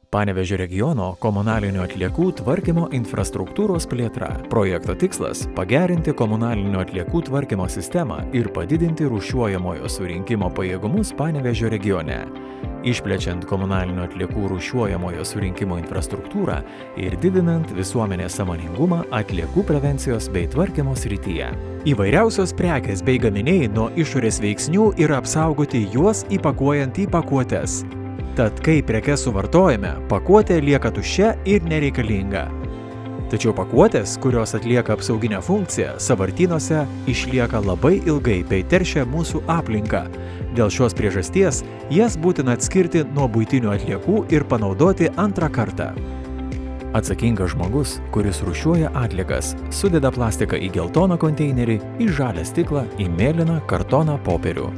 Panevėžio regiono komunalinių atliekų tvarkymo infrastruktūros plėtra. Projekto tikslas – pagerinti komunalinių atliekų tvarkymo sistemą ir padidinti rūšiuojamojo surinkimo pajėgumus Panevėžio regione, išplečiant komunalinių atliekų rūšiuojamojo surinkimo infrastruktūrą ir didinant visuomenės sąmoningumą atliekų prevencijos bei tvarkymo srityje. Įvairiausios prekės bei gaminiai nuo išorės veiksnių yra apsaugoti juos įpakuojant į pakuotes. Tad, kai prekes suvartojame, pakuotė lieka tuščia ir nereikalinga. Tačiau pakuotės, kurios atlieka apsauginę funkciją, sąvartynuose išlieka labai ilgai bei teršia mūsų aplinką. Dėl šios priežasties jas būtina atskirti nuo buitinių atliekų ir panaudoti antrą kartą. Atsakingas žmogus, kuris rūšiuoja atliekas, sudeda plastiką į geltoną konteinerį, į žalią stiklą, į mėlyną kartoną popierių.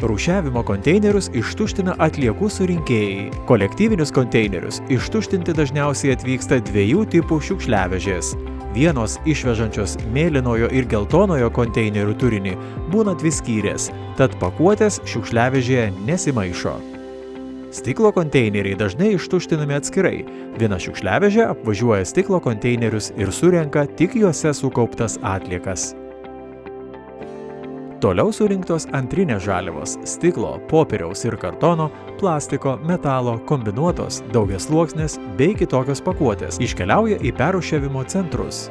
Rūšiavimo konteinerius ištuština atliekų surinkėjai. Kolektyvinius konteinerius ištuštinti dažniausiai atvyksta dviejų tipų šiukšliavežės. Vienos išvežančios mėlynojo ir geltonojo konteinerių turinį būna dviskyrės, tad pakuotės šiukšliavežėje nesimaišo. Stiklo konteineriai dažnai ištuštinami atskirai. Viena šiukšliavežė apvažiuoja stiklo konteinerius ir surenka tik juose sukauptas atliekas. Toliau surinktos antrinės žaliavos – stiklo, popieriaus ir kartono, plastiko, metalo, kombinuotos, daugiasluoksnės bei kitokios pakuotės iškeliauja į perrūšiavimo centrus.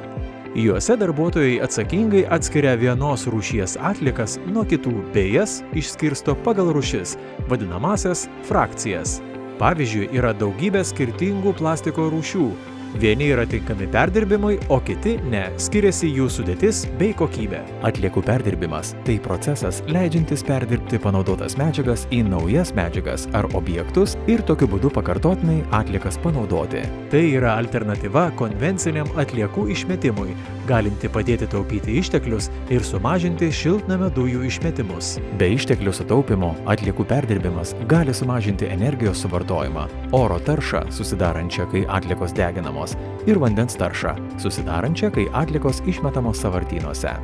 Juose darbuotojai atsakingai atskiria vienos rūšies atliekas nuo kitų bei jas išskirsto pagal rūšis, vadinamąsias frakcijas. Pavyzdžiui, yra daugybė skirtingų plastiko rūšių. Vieni yra tinkami perdirbimui, o kiti ne, skiriasi jų sudėtis bei kokybė. Atliekų perdirbimas – tai procesas leidžiantis perdirbti panaudotas medžiagas į naujas medžiagas ar objektus ir tokiu būdu pakartotinai atliekas panaudoti. Tai yra alternatyva konvenciniam atliekų išmetimui, galinti padėti taupyti išteklius ir sumažinti šiltnamio dujų išmetimus. Be išteklių sutaupimo atliekų perdirbimas gali sumažinti energijos suvartojimą, oro taršą susidarančią, kai atliekos deginamos, ir vandens taršą, susidarančią, kai atliekos išmetamos sąvartynuose.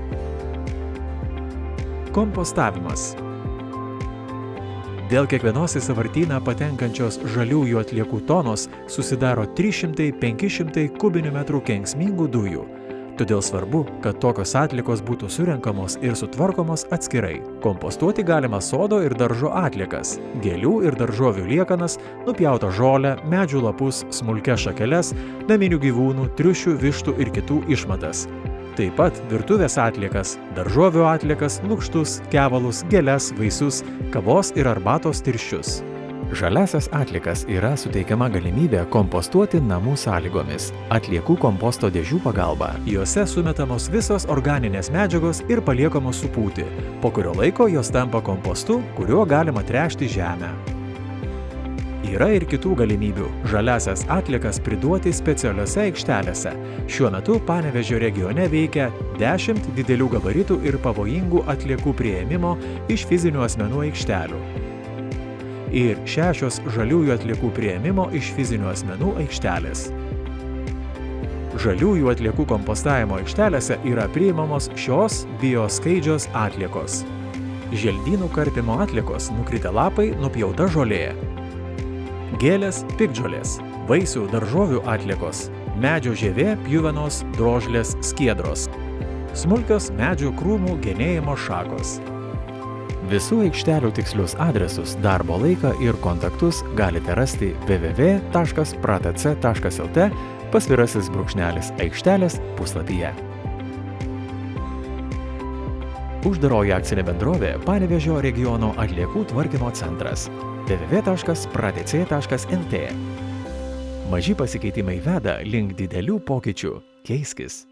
Kompostavimas. Dėl kiekvienos į sąvartyną patenkančios žaliųjų atliekų tonos susidaro 300–500 kubinių metrų kenksmingų dujų. Todėl svarbu, kad tokios atliekos būtų surenkamos ir sutvarkomos atskirai. Kompostuoti galima sodo ir daržo atliekas, gėlių ir daržovių liekanas, nupjautą žolę, medžių lapus, smulkias šakeles, naminių gyvūnų, triušių, vištų ir kitų išmatas. Taip pat virtuvės atliekas, daržovių atliekas, lukštus, kevalus, gėles, vaisius, kavos ir arbatos tirščius. Žaliasias atliekas yra suteikiama galimybė kompostuoti namų sąlygomis, atliekų komposto dėžių pagalba. Juose sumetamos visos organinės medžiagos ir paliekamos supūti. Po kurio laiko jos tampa kompostu, kuriuo galima tręšti žemę. Yra ir kitų galimybių žaliasias atliekas priduoti specialiose aikštelėse. Šiuo metu Panevėžio regione veikia 10 didelių gabaritų ir pavojingų atliekų priėmimo iš fizinių asmenų aikštelių ir 6 žaliųjų atliekų priėmimo iš fizinių asmenų aikštelės. Žaliųjų atliekų kompostavimo aikštelėse yra priimamos šios bioskaidžios atliekos. Želdynų karpimo atliekos, nukritę lapai, nupjauta žolė. Gėlės, piktžolės, vaisių, daržovių atliekos, medžio žievė, pjuvenos, drožlės, skiedros. Smulkios medžių krūmų genėjimo šakos. Visų aikštelių tikslius adresus, darbo laiką ir kontaktus galite rasti www.pratc.lt /aikštelės puslapyje. Uždaroji akcinė bendrovė Panevėžio regiono atliekų tvarkymo centras www.pratc.lt. Maži pasikeitimai veda link didelių pokyčių. Keiskis.